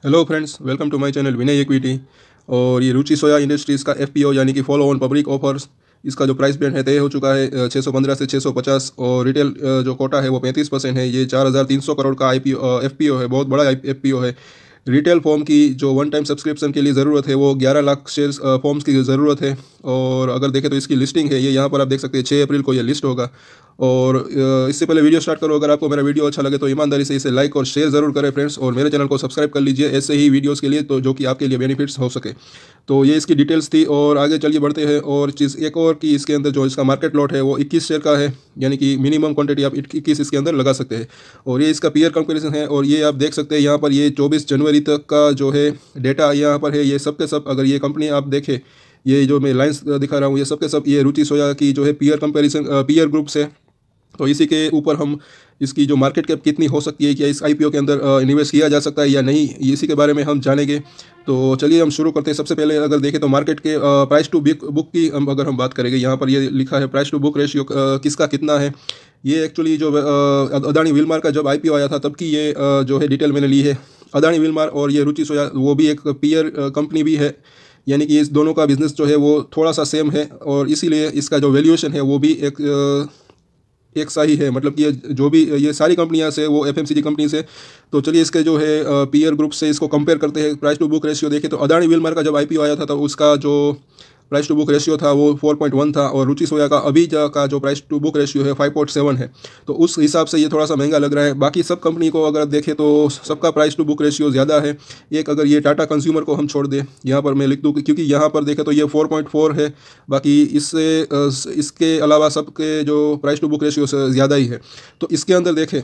Hello friends, welcome to my channel Vinay equity. और ये रुचि सोया industries का एफपीओ यानी कि फॉलो ऑन पब्लिक ऑफर्स, इसका जो प्राइस बैंड है तय हो चुका है 615 से 650। और रिटेल जो कोटा है वो 35% है। ये 4300 करोड़ का आईपीओ एफपीओ है, बहुत बड़ा एफपीओ है। रिटेल फॉर्म की जो वन टाइम सब्सक्रिप्शन के लिए ज़रूरत है वो 11 लाख शेयर्स फॉर्म्स की ज़रूरत है। और अगर देखें तो इसकी लिस्टिंग है, ये यहाँ पर आप देख सकते हैं 6 अप्रैल को ये लिस्ट होगा। और इससे पहले वीडियो स्टार्ट करो, अगर आपको मेरा वीडियो अच्छा लगे तो ईमानदारी से इसे लाइक और शेयर ज़रूर करें फ्रेंड्स, और मेरे चैनल को सब्सक्राइब कर लीजिए ऐसे ही वीडियोस के लिए, तो जो कि आपके लिए बेनिफिट्स हो सके। तो ये इसकी डिटेल्स थी, और आगे चलिए बढ़ते हैं। और चीज़ एक और कि इसके अंदर जो इसका मार्केट लॉट है वो 21 शेयर का है, यानी कि मिनिमम क्वांटिटी आप 21 इसके अंदर लगा सकते हैं। और ये इसका पीयर कंपैरिजन है, और ये आप देख सकते हैं यहाँ पर ये 24 जनवरी तक का जो है डेटा यहाँ पर है। ये सब के सब, अगर ये कंपनी आप देखें, ये जो मैं लाइंस दिखा रहा हूँ, ये सब के सब ये रुचि सोया की जो है पीयर कंपैरिजन पीयर ग्रुप से। तो इसी के ऊपर हम इसकी जो मार्केट कैप कितनी हो सकती है, क्या इस आईपीओ के अंदर इन्वेस्ट किया जा सकता है या नहीं, इसी के बारे में हम जानेंगे। तो चलिए हम शुरू करते हैं। सबसे पहले अगर देखें तो मार्केट के प्राइस टू बुक की अगर हम बात करेंगे, यहाँ पर ये लिखा है प्राइस टू बुक रेशियो किसका कितना है। ये एक्चुअली जो अदानी विलमार का जब आईपीओ आया था तब की ये जो है डिटेल मैंने ली है। अदानी विलमार और ये रुचि सोया वो भी एक पीयर कंपनी भी है, यानी कि इस दोनों का बिजनेस जो है वो थोड़ा सा सेम है, और इसीलिए इसका जो वैल्यूएशन है वो भी एक सा ही है। मतलब कि ये जो भी ये सारी कंपनियां से वो एफएमसीजी कंपनी से। तो चलिए इसके जो है पीयर ग्रुप से इसको कंपेयर करते हैं। प्राइस टू बुक रेशियो देखें तो अदानी विलमार का जब आईपीओ आया था तो उसका जो प्राइस टू बुक रेशियो था वो 4.1 था, और रुचि सोया का अभी का जो प्राइस टू बुक रेशियो है 5.7 है। तो उस हिसाब से ये थोड़ा सा महंगा लग रहा है। बाकी सब कंपनी को अगर देखें तो सबका प्राइस टू बुक रेशियो ज़्यादा है। एक अगर ये टाटा कंज्यूमर को हम छोड़ दें, यहाँ पर मैं लिख दूँ क्योंकि यहाँ पर देखें तो ये 4.4 है। बाकी इसके अलावा सबके जो प्राइस टू बुक रेशियो से ज़्यादा ही है। तो इसके अंदर देखें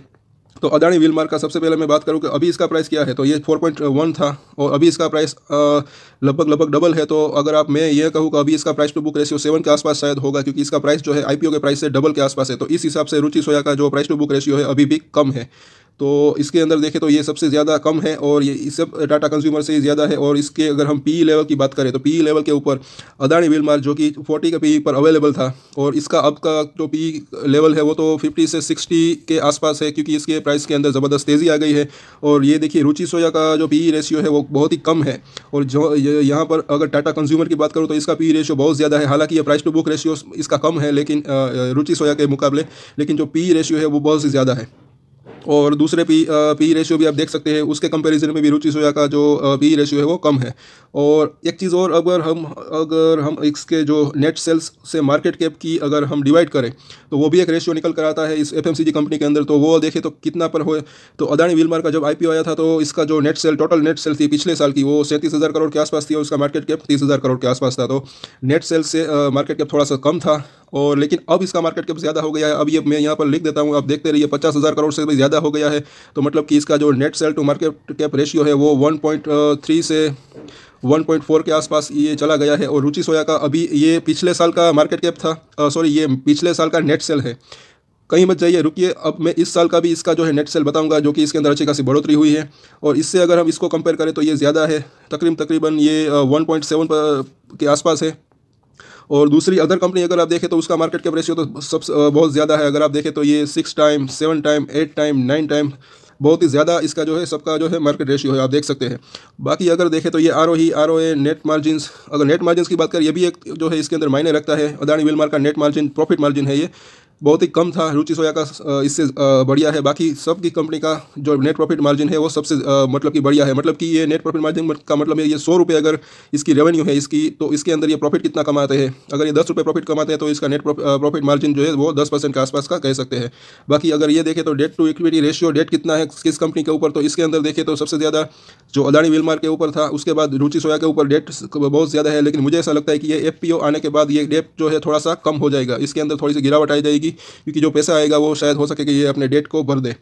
तो अदानी विलमार का सबसे पहले मैं बात करूँ कि अभी इसका प्राइस क्या है, तो ये 4.1 था, और अभी इसका प्राइस लगभग डबल है। तो अगर आप मैं ये कहूँ कि अभी इसका प्राइस टू बुक रेशियो 7 के आसपास शायद होगा, क्योंकि इसका प्राइस जो है आईपीओ के प्राइस से डबल के आसपास है। तो इस हिसाब से रुचि सोया का जो प्राइस टू बुक रेशियो है अभी भी कम है। तो इसके अंदर देखें तो ये सबसे ज़्यादा कम है, और ये इस सब टाटा कंज्यूमर से ही ज़्यादा है। और इसके अगर हम पीई लेवल की बात करें तो पीई लेवल के ऊपर अदानी विलमार जो कि 40 के पीई पर अवेलेबल था, और इसका अब का जो पीई लेवल है वो तो 50 से 60 के आसपास है, क्योंकि इसके प्राइस के अंदर ज़बरदस्त तेज़ी आ गई है। और ये देखिए रुचि सोया का जो पीई रेशियो है वो बहुत ही कम है। और जो यहाँ पर अगर टाटा कंज्यूमर की बात करूँ तो इसका पीई रेशियो बहुत ज़्यादा है। हालांकि ये प्राइस टू बुक रेशियो इसका कम है, लेकिन रुचि सोया के मुकाबले, लेकिन जो पीई रेशियो है वो बहुत ही ज़्यादा है। और दूसरे पी रेशियो भी आप देख सकते हैं, उसके कंपैरिजन में भी रुचि सोया का जो पी रेशियो है वो कम है। और एक चीज़ और, अगर हम इसके जो नेट सेल्स से मार्केट कैप की अगर हम डिवाइड करें तो वो भी एक रेशियो निकल कर आता है इस एफएमसीजी कंपनी के अंदर। तो वो देखें तो कितना पर हो। तो अदानी विलमार का जब आईपीओ आया था तो इसका जो टोटल नेट सेल थी पिछले साल की वो 37,000 करोड़ के आसपास थी, और उसका मार्केट कैप 30,000 करोड़ के आसपास था। तो नेट सेल से मार्केट कैप थोड़ा सा कम था, और लेकिन अब इसका मार्केट कैप ज़्यादा हो गया है। अब ये मैं यहाँ पर लिख देता हूँ, आप देखते रहिए, 50,000 करोड़ से भी ज़्यादा हो गया है। तो मतलब कि इसका जो net sale to market cap ratio है वो 1.3 से 1.4 के आसपास ये चला गया है। और रुचि सोया का अभी ये पिछले साल का मार्केट कैप था, सॉरी ये पिछले साल का नेट सेल है। कहीं मत जाइए, रुकिए, अब मैं इस साल का भी इसका जो है नेट सेल बताऊंगा, जो कि इसके अंदर अच्छी खासी बढ़ोतरी हुई है। और इससे अगर हम इसको कंपेयर करें तो ये ज़्यादा है, तकरीबन ये 1.7 के आसपास है। और दूसरी अदर कंपनी अगर आप देखें तो उसका मार्केट कैप रेशियो तो बहुत ज़्यादा है। अगर आप देखें तो ये 6 टाइम, 7 टाइम, 8 टाइम, 9 टाइम, बहुत ही ज़्यादा इसका जो है सबका जो है मार्केट रेशियो है, आप देख सकते हैं। बाकी अगर देखें तो ये आरओए नेट मार्जिन्स, अगर नेट मार्जिन्स की बात करें, ये भी एक जो है इसके अंदर मायने रखता है। अदानी विलमार का नेट मार्जिन, प्रॉफिट मार्जिन है, ये बहुत ही कम था। रुचि सोया का इससे बढ़िया है। बाकी सब की कंपनी का जो नेट प्रॉफिट मार्जिन है वो सबसे मतलब कि बढ़िया है। मतलब कि ये नेट प्रॉफिट मार्जिन का मतलब है ये 100 रुपये अगर इसकी रेवेन्यू है इसकी, तो इसके अंदर ये प्रॉफिट कितना कमाते हैं। अगर ये 10 रुपये प्रॉफिट कमाते हैं तो इसका नेट प्रॉफिट मार्जिन जो है वो 10% के आसपास का कह सकते हैं। बाकी अगर ये देखें तो debt to equity ratio, debt कितना है किस कंपनी के ऊपर, तो इसके अंदर देखें तो सबसे ज़्यादा जो अदानी विलमार के ऊपर था, उसके बाद रुचि सोया के ऊपर डेट बहुत ज़्यादा है। लेकिन मुझे ऐसा लगता है कि ये एफपीओ आने के बाद ये डेट जो है थोड़ा सा कम हो जाएगा, इसके अंदर थोड़ी सी गिरावट आ जाएगी, क्योंकि जो पैसा आएगा वो शायद हो सके कि ये अपने डेट को भर दे।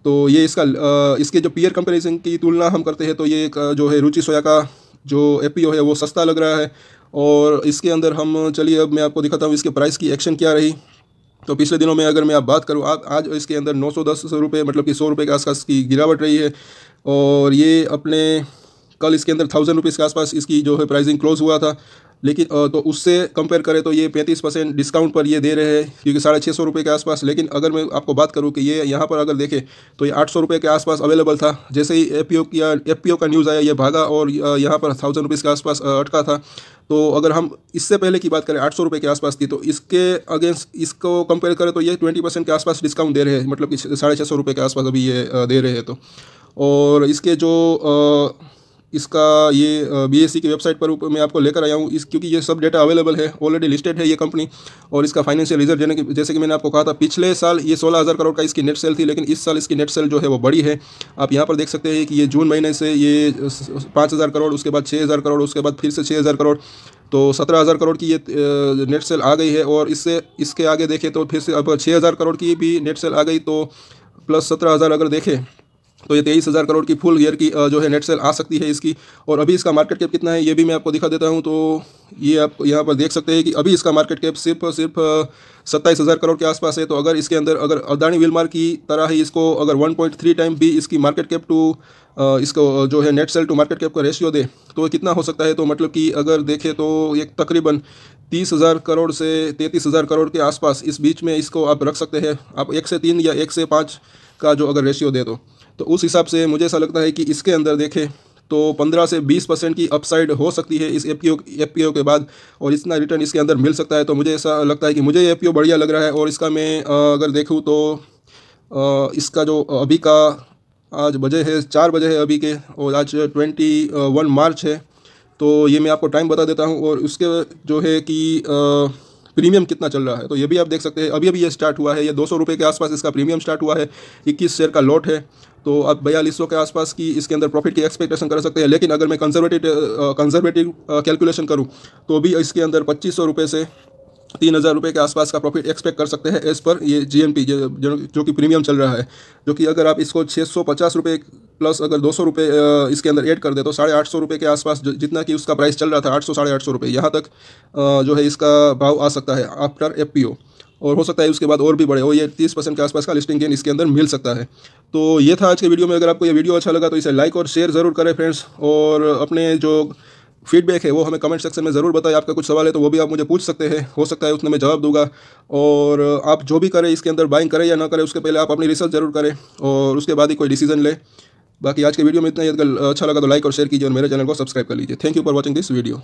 तो ये इसके जो पीयर कंपैरिजन की तुलना हम करते हैं तो ये जो है रुचि सोया का जो एफपीओ है वो सस्ता लग रहा है। और इसके अंदर हम चलिए अब मैं आपको दिखाता हूँ इसके प्राइस की एक्शन क्या रही। तो पिछले दिनों में अगर मैं आप बात करूँ, आज इसके अंदर 910 रुपये, मतलब कि 100 रुपये के आसपास की गिरावट रही है। और ये अपने कल इसके अंदर 1000 रुपीज़ के आसपास इसकी जो है प्राइसिंग क्लोज हुआ था। लेकिन तो उससे कंपेयर करें तो ये 35% डिस्काउंट पर ये दे रहे हैं, क्योंकि 650 के आसपास। लेकिन अगर मैं आपको बात करूँ कि ये यहाँ पर अगर देखें तो ये 800 के आसपास अवेलेबल था। जैसे ही एफ का न्यूज़ आया, ये भागा और यहाँ पर 1000 के आसपास अटका था। तो अगर हम इससे पहले की बात करें 800 के आसपास थी, तो इसके अगेंस्ट इसको कंपेयर करें तो ये 20% के आसपास डिस्काउंट दे रहे हैं, मतलब कि 650 के आसपास अभी ये दे रहे हैं। तो और इसके जो इसका ये BSE की वेबसाइट पर मैं आपको लेकर आया हूँ, क्योंकि ये सब डेटा अवेलेबल है, ऑलरेडी लिस्टेड है ये कंपनी। और इसका फाइनेंशियल रिजल्ट जैसे कि मैंने आपको कहा था, पिछले साल ये 16,000 करोड़ का इसकी नेट सेल थी, लेकिन इस साल इसकी नेट सेल जो है वो बड़ी है। आप यहाँ पर देख सकते हैं कि ये जून महीने से ये 5,000 करोड़, उसके बाद 6,000 करोड़, उसके बाद फिर से 6,000 करोड़, तो 17,000 करोड़ की ये नेट सेल आ गई है। और इसके आगे देखें तो फिर से अब 6,000 करोड़ की भी नेट सेल आ गई, तो प्लस 17,000 अगर देखें तो ये 23,000 करोड़ की फुल ईयर की जो है नेट सेल आ सकती है इसकी। और अभी इसका मार्केट कैप कितना है ये भी मैं आपको दिखा देता हूँ। तो ये आप यहाँ पर देख सकते हैं कि अभी इसका मार्केट कैप सिर्फ 27,000 करोड़ के आसपास है। तो अगर इसके अंदर अगर अदानी विलमार की तरह ही इसको अगर 1.3 टाइम भी इसकी मार्केट कैप टू इसको जो है net sale to market cap का रेशियो दे तो कितना हो सकता है। तो मतलब कि अगर देखें तो एक तकरीबन 30,000 करोड़ से 33,000 करोड़ के आसपास इस बीच में इसको आप रख सकते हैं। आप 1 से 3 या 1 से 5 का जो अगर रेशियो दे दो, तो उस हिसाब से मुझे ऐसा लगता है कि इसके अंदर देखें तो 15 से 20% की अपसाइड हो सकती है इस एफपीओ के बाद, और इतना रिटर्न इसके अंदर मिल सकता है। तो मुझे ऐसा लगता है कि मुझे एफपीओ बढ़िया लग रहा है। और इसका मैं अगर देखूँ तो इसका जो अभी का आज बजे है 4 बजे है अभी के, और आज 21 मार्च है। तो ये मैं आपको टाइम बता देता हूँ, और उसके जो है कि प्रीमियम कितना चल रहा है तो ये भी आप देख सकते हैं। अभी अभी ये स्टार्ट हुआ है, ये 200 रुपये के आसपास इसका प्रीमियम स्टार्ट हुआ है। 21 शेयर का लॉट है, तो आप 4200 के आसपास की इसके अंदर प्रॉफिट की एक्सपेक्टेशन कर सकते हैं। लेकिन अगर मैं कंजर्वेटिव कैलकुलेशन करूँ तो भी इसके अंदर 2500 रुपये से 3,000 रुपये के आसपास का प्रॉफिट एक्सपेक्ट कर सकते हैं एज़ पर ये GNP जो कि प्रीमियम चल रहा है। जो कि अगर आप इसको 650 रुपये प्लस अगर 200 रुपये इसके अंदर ऐड कर दे तो 850 रुपये के आसपास जितना कि उसका प्राइस चल रहा था 800 850 रुपये, यहाँ तक जो है इसका भाव आ सकता है आफ्टर एफपीओ। और हो सकता है उसके बाद और भी बढ़े, और ये 30% के आसपास का लिस्टिंग गेन इसके अंदर मिल सकता है। तो ये था आज के वीडियो में। अगर आपको ये वीडियो अच्छा लगा तो इसे लाइक और शेयर ज़रूर करें फ्रेंड्स, और अपने जो फीडबैक है वो हमें कमेंट सेक्शन में ज़रूर बताएं। आपका कुछ सवाल है तो वो भी आप मुझे पूछ सकते हैं, हो सकता है उसमें मैं जवाब दूंगा। और आप जो भी करें इसके अंदर बाइंग करें या ना करें उसके पहले आप अपनी रिसर्च ज़रूर करें, और उसके बाद ही कोई डिसीजन लें। बाकी आज के वीडियो में इतना ही। अगर अच्छा लगा तो लाइक और शेयर कीजिए, और मेरे चैनल को सब्सक्राइब कर लीजिए। Thank you for watching this video.